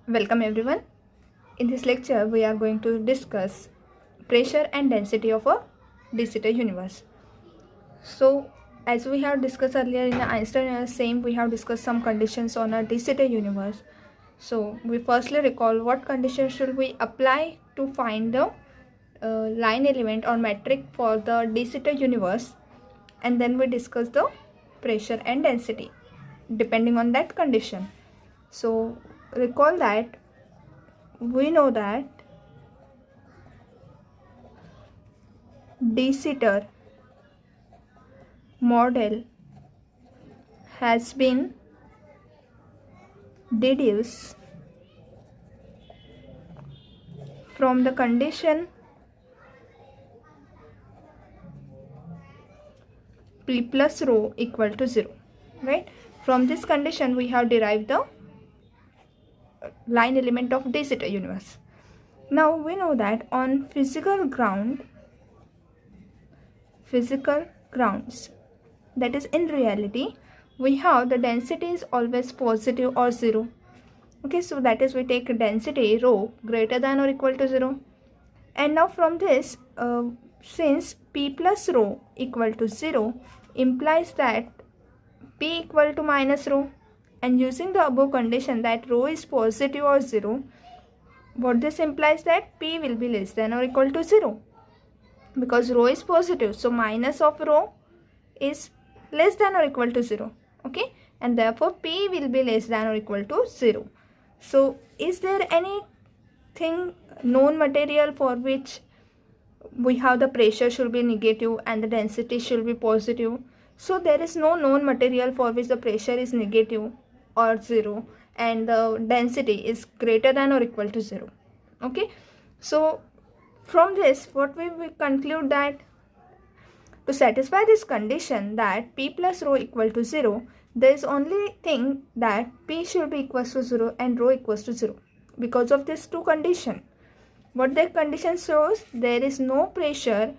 Welcome everyone. In this lecture, we are going to discuss pressure and density of a de Sitter universe. So, as we have discussed earlier in the Einstein universe, same we have discussed some conditions on a de Sitter universe. So, we firstly recall what conditions should we apply to find the line element or metric for the de Sitter universe, and then we discuss the pressure and density depending on that condition. So, recall that we know that de Sitter model has been deduced from the condition P plus rho equal to 0, right? From this condition we have derived the line element of de Sitter universe. Now we know that on physical grounds, that is in reality, we have the density is always positive or 0. Okay, so that is we take density rho greater than or equal to 0. And now from this, since P plus rho equal to 0 implies that P equal to minus rho, and using the above condition that rho is positive or 0, what this implies that P will be less than or equal to 0, because rho is positive, so minus of rho is less than or equal to 0. Okay, and therefore P will be less than or equal to 0. So is there anything known material for which we have the pressure should be negative and the density should be positive? So there is no known material for which the pressure is negative or 0 and the density is greater than or equal to 0. Okay, so from this what we conclude that to satisfy this condition that P plus rho equal to 0, there is only thing that P should be equals to 0 and rho equals to 0. Because of these two conditions, what the condition shows, there is no pressure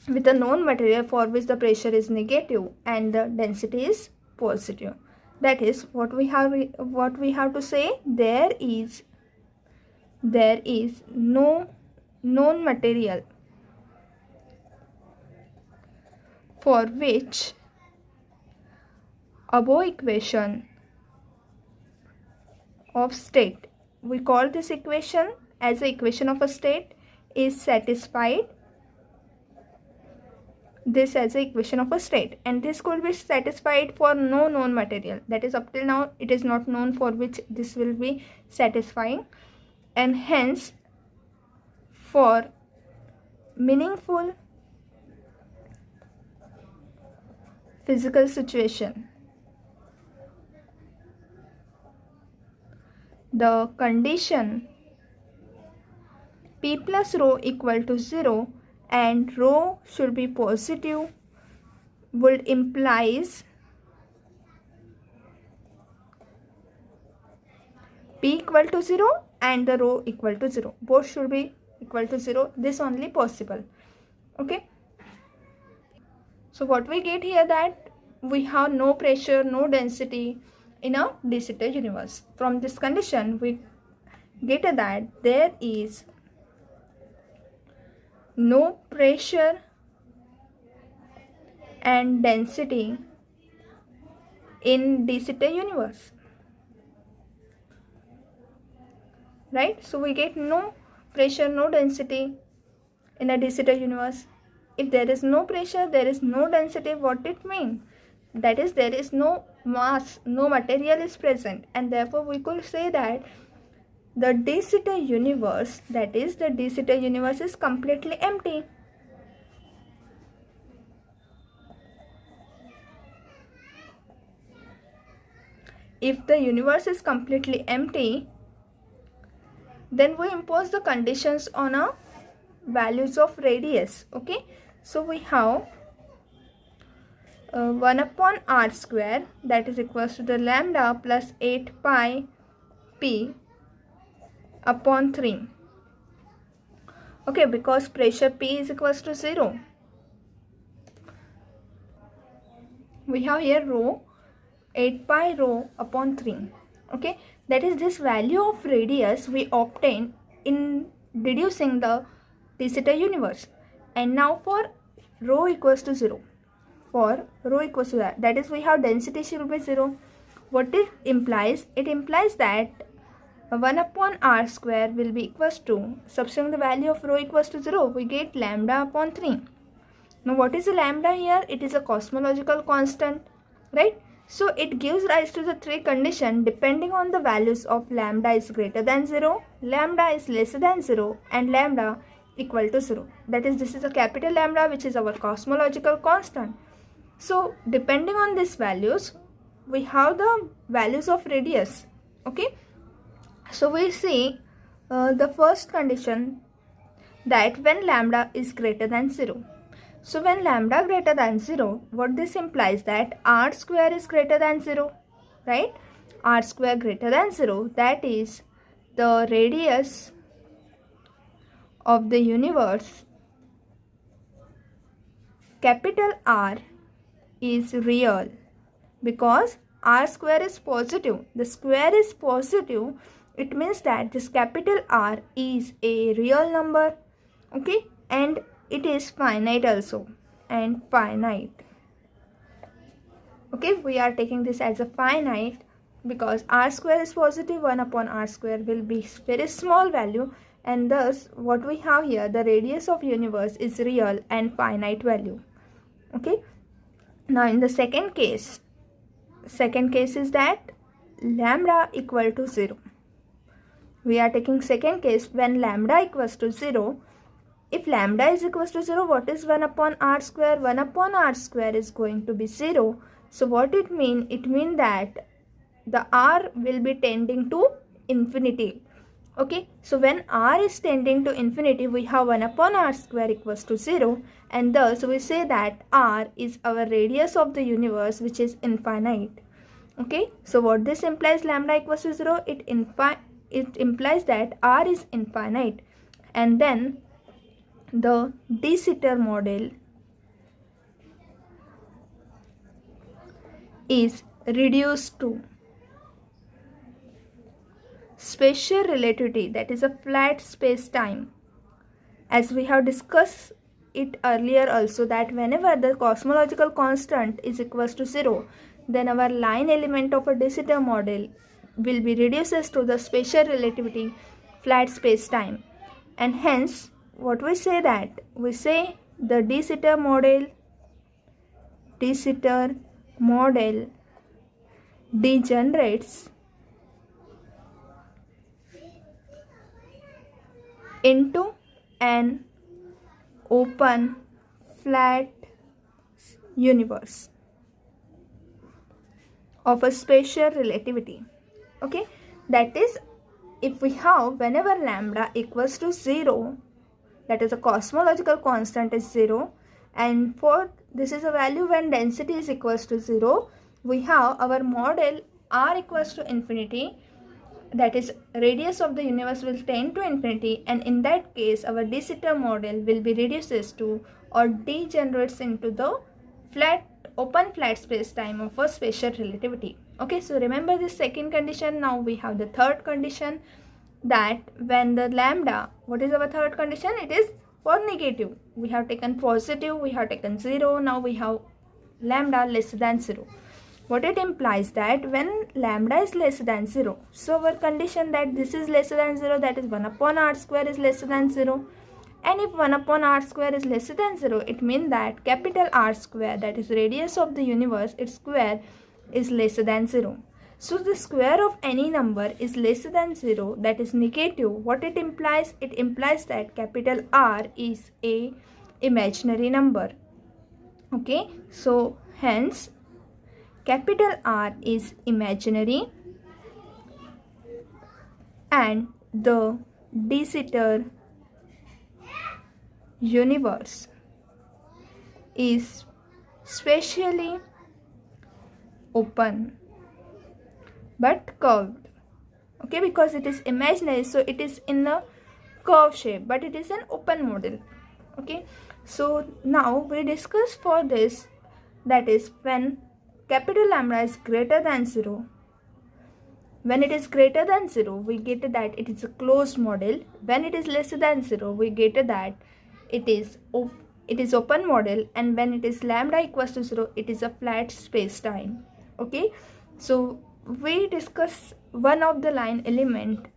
with a known material for which the pressure is negative and the density is positive. That is what we have to say, there is no known material for which above equation of state, we call this equation as the equation of a state, is satisfied. This as the equation of a state, and this could be satisfied for no known material, that is up till now it is not known for which this will be satisfying, and hence for meaningful physical situation, the condition P plus rho equal to 0 and rho should be positive would implies P equal to 0 and the rho equal to 0. Both should be equal to 0. This only possible. Okay. So what we get here, that we have no pressure, no density in a de Sitter universe. From this condition we get that there is no pressure and density in de Sitter universe, right? So we get no pressure, no density in a de Sitter universe. If there is no pressure, there is no density, what it means? That is, there is no mass, no material is present, and therefore we could say that the de Sitter universe, that is the de Sitter universe, is completely empty. If the universe is completely empty, then we impose the conditions on a values of radius. Okay, so we have 1 upon r square, that is equals to the lambda plus 8 pi p upon 3. Okay, because pressure P is equals to 0, we have here rho 8 pi rho upon 3. Okay, that is this value of radius we obtain in deducing the de Sitter universe. And now for rho equals to 0, for rho equals to that is we have density should be 0. What it implies? It implies that 1 upon r square will be equals to, substituting the value of rho equals to 0, we get lambda upon 3. Now what is the lambda here? It is a cosmological constant, right? So it gives rise to the three conditions depending on the values of lambda is greater than 0, lambda is lesser than 0, and lambda equal to 0. That is, this is a capital lambda, which is our cosmological constant. So depending on these values, we have the values of radius. Okay. So we see the first condition, that when lambda is greater than 0. So when lambda greater than 0, what this implies that r square is greater than 0, right? R square greater than 0, that is the radius of the universe, capital R, is real, because r square is positive. The square is positive. It means that this capital R is a real number. Okay, and it is finite also, and finite. Okay, we are taking this as a finite because r square is positive. 1 upon r square will be very small value, and thus what we have here, the radius of universe is real and finite value. Okay, now in the second case is that lambda equal to 0. We are taking second case when lambda equals to 0. If lambda is equals to 0, what is 1 upon r square? 1 upon r square is going to be 0. So what it mean? It means that the r will be tending to infinity. Okay, so when r is tending to infinity, we have 1 upon r square equals to 0, and thus we say that r is our radius of the universe, which is infinite. Okay, so what this implies, lambda equals to 0, it implies that r is infinite, and then the de Sitter model is reduced to spatial relativity, that is a flat space-time. As we have discussed it earlier also, that whenever the cosmological constant is equals to 0, then our line element of a de Sitter model will be reduces to the spatial relativity, flat space-time, and hence what we say, that we say the de Sitter model degenerates into an open flat universe of a spatial relativity. Okay, that is, if we have whenever lambda equals to 0, that is a cosmological constant is 0, and for this is a value when density is equals to 0, we have our model r equals to infinity, that is radius of the universe will tend to infinity, and in that case our de Sitter model will be reduces to or degenerates into the open flat space time of a spatial relativity. Okay, so remember this second condition. Now we have the third condition, that when the lambda, what is our third condition? It is for negative. We have taken positive, we have taken 0, now we have lambda less than 0. What it implies, that when lambda is less than 0, so our condition that this is less than 0, that is 1 upon r square is less than 0. And if 1 upon r square is less than 0, it means that capital R square, that is radius of the universe, its square is less than 0. So the square of any number is less than 0, that is negative. What it implies? It implies that capital R is a imaginary number. Okay, so hence capital R is imaginary, and the de Sitter universe is spatially open but curved. Okay, because it is imaginary, so it is in a curve shape, but it is an open model. Okay, so now we discuss for this, that is when capital lambda is greater than 0, When it is greater than 0, we get that it is a closed model. When it is lesser than 0, we get that it is open model. And when it is lambda equals to 0, it is a flat space-time. Okay, so we discuss one of the line element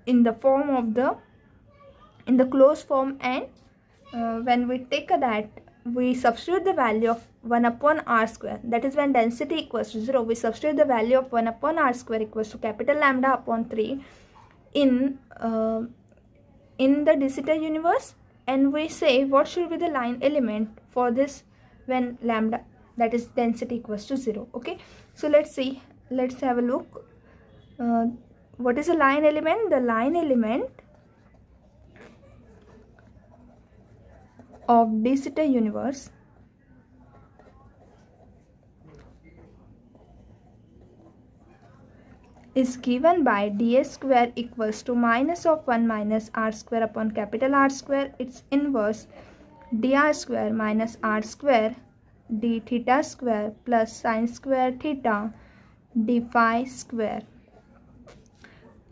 in the form of in the closed form, and when we take that, we substitute the value of 1 upon r square. That is, when density equals to 0, we substitute the value of 1 upon r square equals to capital lambda upon 3 in the de Sitter universe, and we say what should be the line element for this when lambda, that is density, equals to 0. Okay, so let's have a look. What is a line element? The line element of de Sitter universe is given by ds square equals to minus of 1 minus r square upon capital R square, its inverse dr square minus r square d theta square plus sine square theta d phi square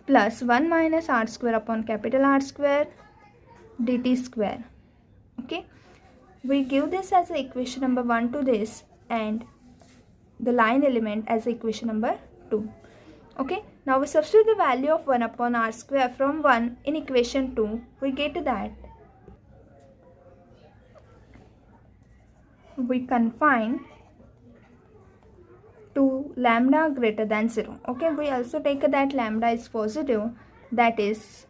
plus 1 minus r square upon capital R square dt square. Okay, we give this as equation number 1 to this, and the line element as equation number 2. Okay, now we substitute the value of 1 upon r square from 1 in equation 2. We get that we confine to lambda greater than 0. Okay, we also take that lambda is positive, that is,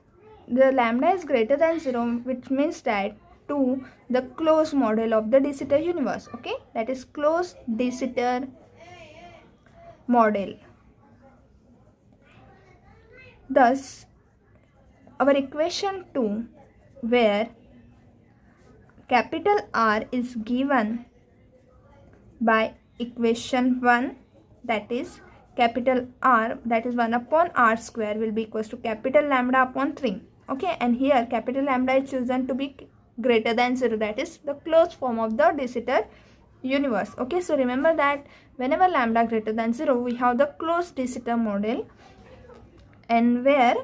the lambda is greater than 0, which means that to the closed model of the de Sitter universe. Okay, that is closed de Sitter model. Thus, our equation 2, where capital R is given by equation 1, that is capital R, that is 1 upon r square, will be equals to capital lambda upon 3. Okay, and here capital lambda is chosen to be greater than 0, that is the closed form of the de Sitter universe. Okay, so remember that whenever lambda greater than 0, we have the closed de Sitter model, and where,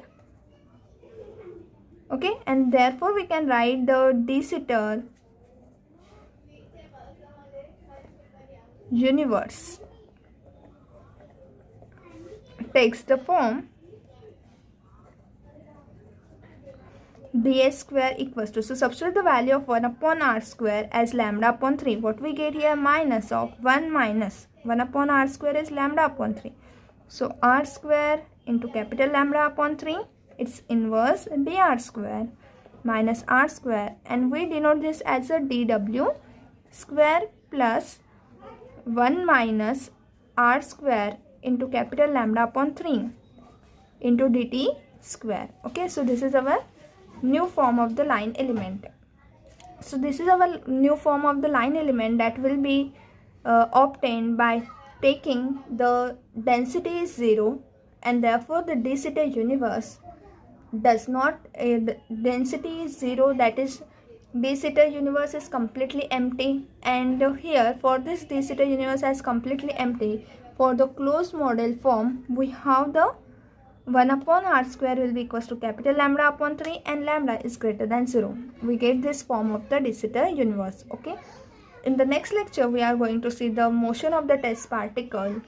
okay, and therefore we can write the de Sitter universe takes the form ds square equals to, so substitute the value of 1 upon r square as lambda upon 3. What we get here? Minus of 1 minus 1 upon r square is lambda upon 3. So r square into capital lambda upon 3, its inverse dr square minus r square, and we denote this as a dw square plus 1 minus r square into capital lambda upon 3 into dt square. Okay, so this is our new form of the line element. So this is our new form of the line element that will be obtained by taking the density is 0, and therefore the de Sitter universe does not, the density is 0, that is de Sitter universe is completely empty, and here for this de Sitter universe as completely empty, for the closed model form we have the 1 upon r square will be equals to capital lambda upon 3, and lambda is greater than 0. We get this form of the de Sitter universe. Okay, in the next lecture we are going to see the motion of the test particle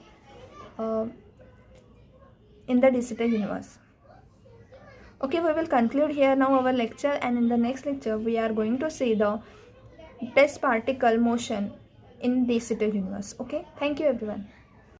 in the de Sitter universe. Okay, we will conclude here now our lecture, and in the next lecture we are going to see the test particle motion in de Sitter universe. Okay, thank you everyone.